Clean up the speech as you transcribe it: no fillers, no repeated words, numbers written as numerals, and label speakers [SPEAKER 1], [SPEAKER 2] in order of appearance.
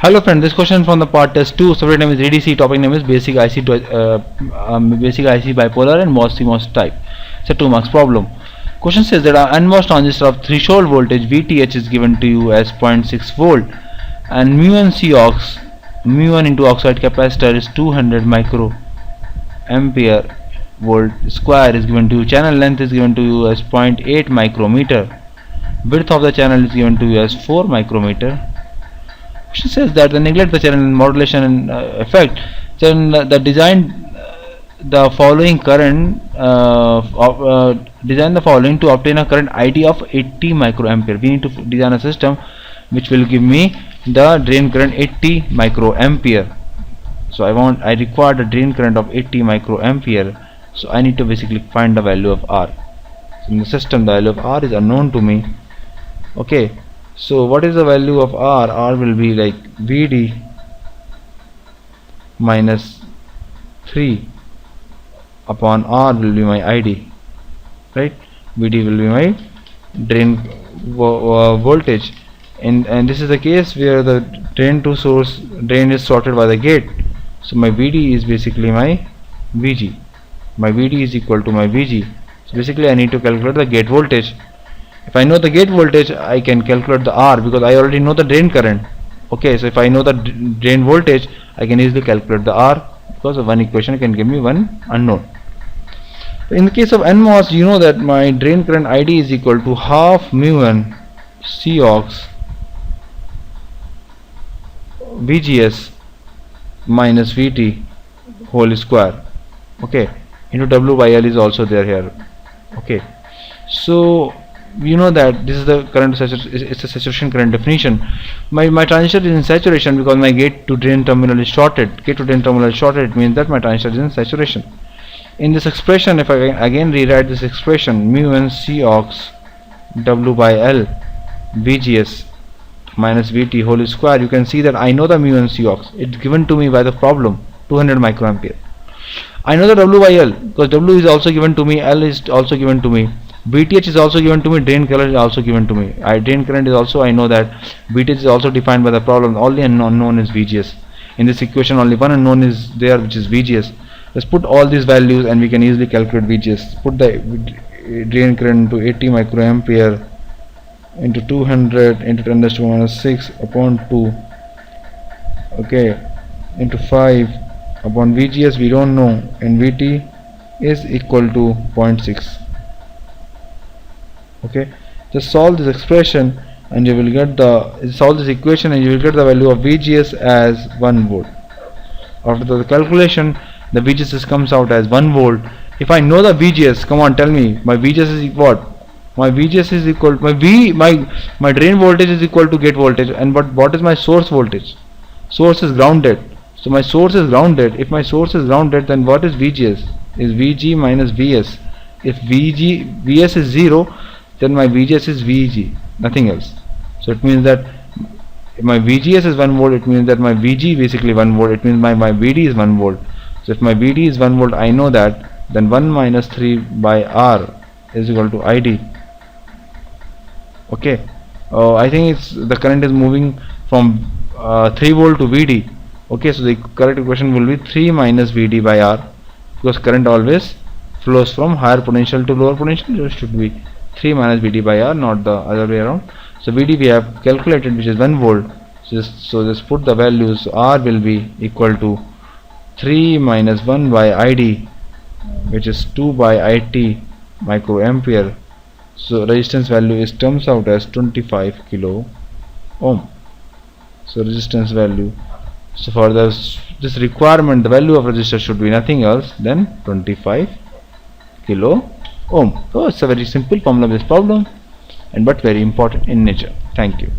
[SPEAKER 1] Hello friend, this question from the part test 2. Subject name is ADC, topic name is basic IC bipolar and MOS type. It's a 2 marks problem. Question says that an NMOS transistor of threshold voltage VTH is given to you as 0.6 volt and mu1 into oxide capacitor is 200 micro ampere volt square is given to you. Channel length is given to you as 0.8 micrometer. Width of the channel is given to you as 4 micrometer. Question says that the neglect the channel modulation effect, then the following current design the following to obtain a current ID of 80 microampere. We need to design a system which will give me the drain current 80 microampere. So I require the drain current of 80 microampere. So I need to basically find the value of R. So in the system the value of R is unknown to me. Okay. So what is the value of R? R will be like VD minus 3 upon R will be my ID, right? VD will be my drain voltage, and this is the case where the drain to source drain is sorted by the gate. So my VD is basically my VG. My VD is equal to my VG. So basically I need to calculate the gate voltage. If I know the gate voltage, I can calculate the R because I already know the drain current. Okay, so if I know the drain voltage, I can easily calculate the R because of one equation can give me one unknown. In the case of NMOS, you know that my drain current ID is equal to half mu1 Cox VGS minus VT whole square. Okay, into W by L is also there here. Okay, so you know that this is the current it's a saturation current definition. My transistor is in saturation because my gate to drain terminal is shorted. Gate to drain terminal is shorted, it means that my transistor is in saturation. In this expression, if I again rewrite this expression, mu1 Cox W by L VGS minus VT whole square, you can see that I know the mu1 Cox. It's given to me by the problem, 200 microampere. I know the W by L because W is also given to me, L is also given to me. VTH is also given to me, drain current is also given to me. Drain current is also, I know that VTH is also defined by the problem. Only unknown is VGS. In this equation only one unknown is there, which is VGS. Let's put all these values and we can easily calculate VGS. Put the drain current into 80 microampere into 200 into 10 to minus 6 upon 2, okay, into 5 upon VGS we don't know, and VT is equal to 0.6. Okay, just solve this expression and you will get solve this equation and you will get the value of VGS as 1 volt. After the calculation, the VGS comes out as 1 volt. If I know the VGS, come on, tell me, my VGS is what? My VGS is equal to my drain voltage is equal to gate voltage, and what is my source voltage? Source is grounded. So my source is grounded. If my source is grounded, then what is VGS? Is VG minus VS. If VS is 0, then my VGS is VG, nothing else. So it means that if my VGS is 1 volt, it means that my VG basically 1 volt. It means my VD is 1 volt. So if my VD is 1 volt, I know that, then 1 minus 3 by R is equal to ID. Okay, I think the current is moving from 3 volt to VD. Okay, so the correct equation will be 3 minus VD by R, because current always flows from higher potential to lower potential. So it should be 3 minus VD by R, not the other way around. So VD we have calculated, which is 1 volt. So just put the values. R will be equal to 3 minus 1 by ID, which is 2 by IT microampere. So resistance value comes out as 25 kilo ohm. So resistance value. So for this requirement, the value of resistor should be nothing else than 25 kilo ohm. So it's a very simple formula based problem, and but very important in nature. Thank you.